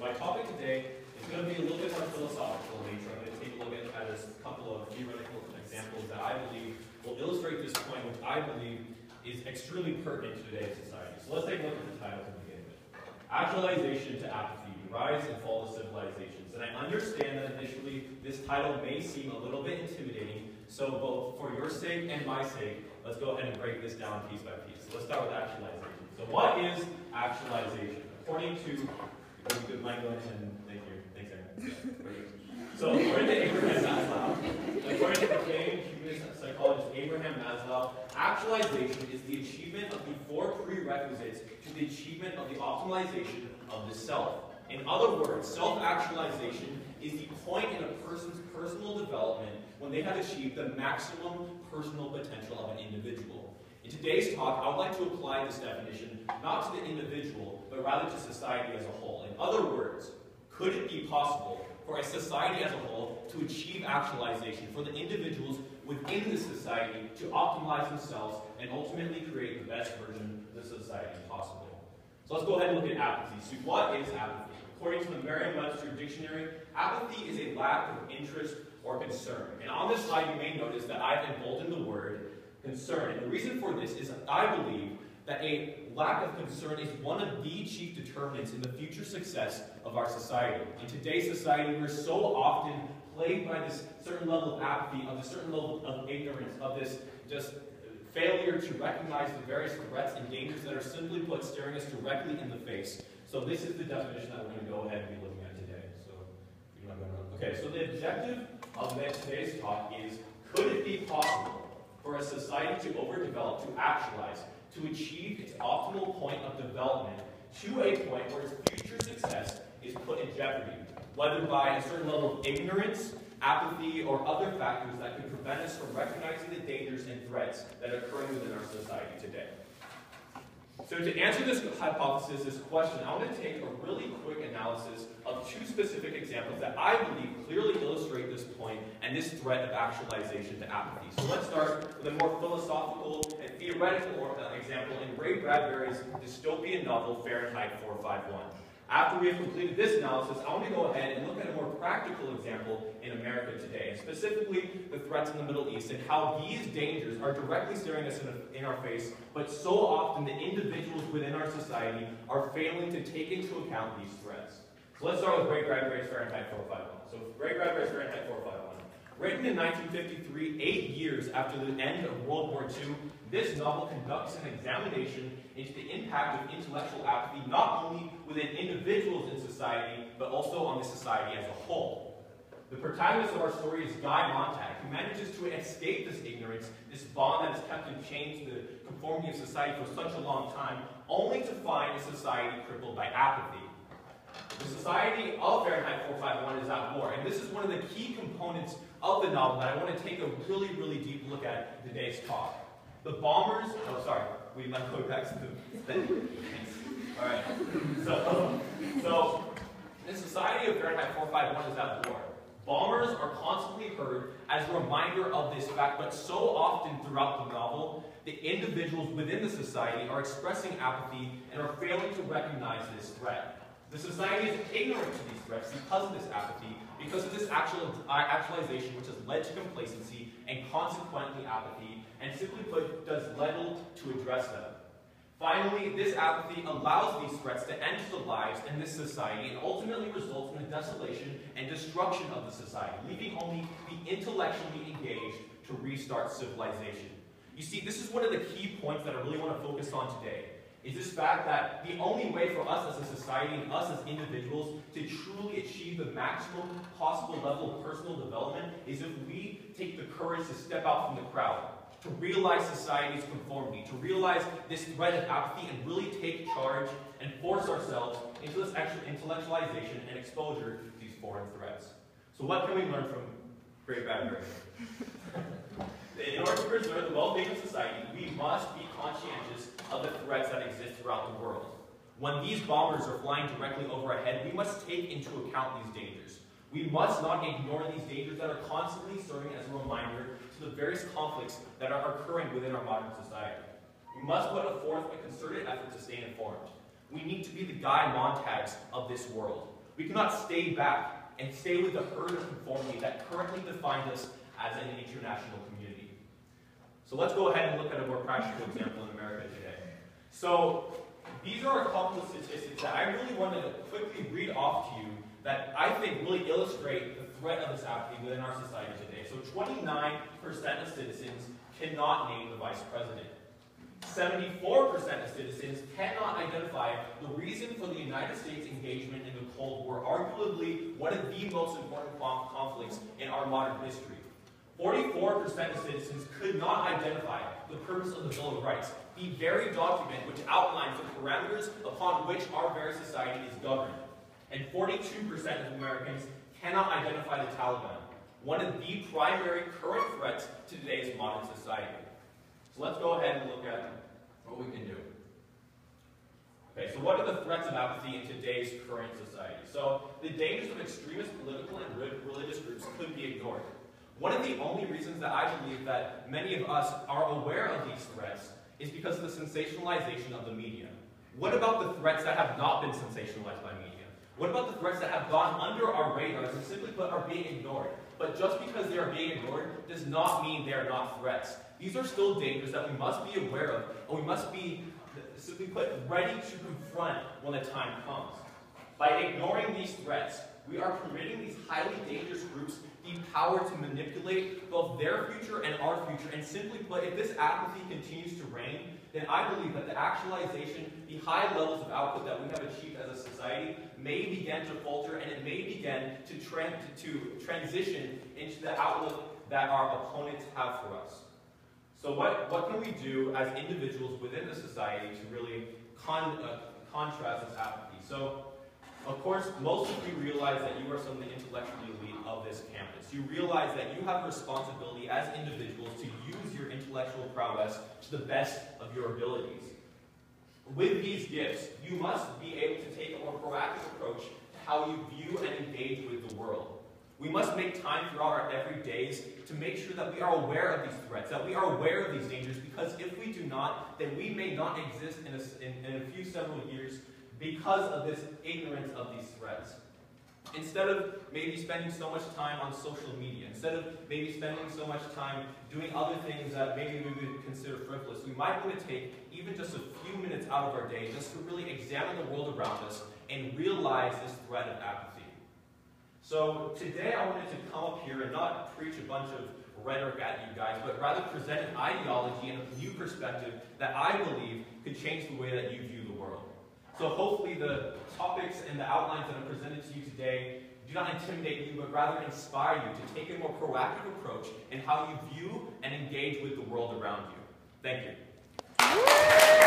my topic today is going to be a little bit more philosophical in nature. I'm going to take a look at a couple of theoretical examples that I believe will illustrate this point, which I believe is extremely pertinent to today's society. So let's take a look at the title to begin with. Actualization to apathy, the rise and fall of civilizations. And I understand that initially this title may seem a little bit intimidating, so both for your sake and my sake, let's go ahead and break this down piece by piece. So let's start with actualization. So what is actualization? According to, if you could mind go ahead and thanks, Aaron. So according to Abraham Maslow, according to the famed humanist psychologist Abraham Maslow, actualization is the achievement of the four prerequisites to the achievement of the optimization of the self. In other words, self-actualization is the point in a person's personal development when they have achieved the maximum personal potential of an individual. In today's talk, I would like to apply this definition not to the individual, but rather to society as a whole. In other words, could it be possible for a society as a whole to achieve actualization, for the individuals within the society to optimize themselves and ultimately create the best version of the society possible? So let's go ahead and look at apathy. So what is apathy? According to the Merriam-Webster dictionary, apathy is a lack of interest or concern. And on this slide, you may notice that I've emboldened the word concern. And the reason for this is I believe that a lack of concern is one of the chief determinants in the future success of our society. In today's society, we're so often plagued by this certain level of apathy, of a certain level of ignorance, of this just failure to recognize the various threats and dangers that are simply put staring us directly in the face. So this is the definition that we're going to go ahead and be looking at today. So you're not going to. Okay, so the objective of today's talk is, could it be possible for a society to overdevelop, to actualize, to achieve its optimal point of development to a point where its future success is put in jeopardy, whether by a certain level of ignorance, apathy, or other factors that could prevent us from recognizing the dangers and threats that are occurring within our society today. So to answer this hypothesis, this question, I want to take a really quick analysis of two specific examples that I believe clearly illustrate this point and this threat of actualization to apathy. So let's start with a more philosophical and theoretical example in Ray Bradbury's dystopian novel, Fahrenheit 451. After we have completed this analysis, I want to go ahead and look at a more practical example in America today, and specifically the threats in the Middle East and how these dangers are directly staring us in our face, but so often the individuals within our society are failing to take into account these threats. So let's start with Ray Bradbury's Fahrenheit 451. So Ray Bradbury's Fahrenheit 451. Written in 1953, 8 years after the end of World War II, this novel conducts an examination into the impact of intellectual apathy not only within individuals in society, but also on the society as a whole. The protagonist of our story is Guy Montag, who manages to escape this ignorance, this bond that has kept him chained to the conformity of society for such a long time, only to find a society crippled by apathy. The society of Fahrenheit 451 is at war, and this is one of the key components of the novel that I want to take a really, really deep look at in today's talk. The bombers, we might go back to the Alright, so the society of Fahrenheit 451 is at war. Bombers are constantly heard as a reminder of this fact, but so often throughout the novel, the individuals within the society are expressing apathy and are failing to recognize this threat. The society is ignorant to these threats because of this apathy, because of this actualization which has led to complacency and consequently apathy, and simply put, does little to address them. Finally, this apathy allows these threats to enter the lives in this society and ultimately results in the desolation and destruction of the society, leaving only the intellectually engaged to restart civilization. You see, this is one of the key points that I really want to focus on today, is this fact that the only way for us as a society and us as individuals to truly achieve the maximum possible level of personal development is if we take the courage to step out from the crowd, to realize society's conformity, to realize this threat of apathy and really take charge and force ourselves into this actual intellectualization and exposure to these foreign threats. So what can we learn from Ray Bradbury? In order to preserve the well-being of society, we must be conscientious of the threats that exist throughout the world. When these bombers are flying directly over our head, we must take into account these dangers. We must not ignore these dangers that are constantly serving as a reminder to the various conflicts that are occurring within our modern society. We must put forth a concerted effort to stay informed. We need to be the Guy Montags of this world. We cannot stay back and stay with the herd of conformity that currently defines us as an international community. So let's go ahead and look at a more practical example in America today. So these are a couple of statistics that I really want to quickly read off to you that I think really illustrate the threat of this apathy within our society today. So 29% of citizens cannot name the vice president. 74% of citizens cannot identify the reason for the United States engagement in the Cold War, arguably one of the most important conflicts in our modern history. 44% of citizens could not identify the purpose of the Bill of Rights, the very document which outlines the parameters upon which our very society is governed. And 42% of Americans cannot identify the Taliban, one of the primary current threats to today's modern society. So let's go ahead and look at what we can do. Okay, so what are the threats of apathy in today's current society? So the dangers of extremist political and religious groups could be ignored. One of the only reasons that I believe that many of us are aware of these threats is because of the sensationalization of the media. What about the threats that have not been sensationalized by media? What about the threats that have gone under our radars and simply put are being ignored? But just because they are being ignored does not mean they are not threats. These are still dangers that we must be aware of, and we must be, simply put, ready to confront when the time comes. By ignoring these threats, we are permitting these highly dangerous groups the power to manipulate both their future and our future. And simply put, if this apathy continues to reign, then I believe that the actualization, the high levels of output that we have achieved as a society may begin to falter, and it may begin to transition into the outlook that our opponents have for us. So what can we do as individuals within the society to really contrast this apathy? So, of course, most of you realize that you are some of the intellectually elite of this campus. You realize that you have a responsibility as individuals to use your intellectual prowess to the best of your abilities. With these gifts, you must be able to take a more proactive approach to how you view and engage with the world. We must make time throughout our everydays to make sure that we are aware of these threats, that we are aware of these dangers, because if we do not, then we may not exist in a few several years because of this ignorance of these threats. Instead of maybe spending so much time on social media, instead of maybe spending so much time doing other things that maybe we would consider frivolous, we might want to take even just a few minutes out of our day just to really examine the world around us and realize this threat of apathy. So today I wanted to come up here and not preach a bunch of rhetoric at you guys, but rather present an ideology and a new perspective that I believe could change the way that you view the world. So hopefully the topics and the outlines that are presented to you today do not intimidate you, but rather inspire you to take a more proactive approach in how you view and engage with the world around you. Thank you.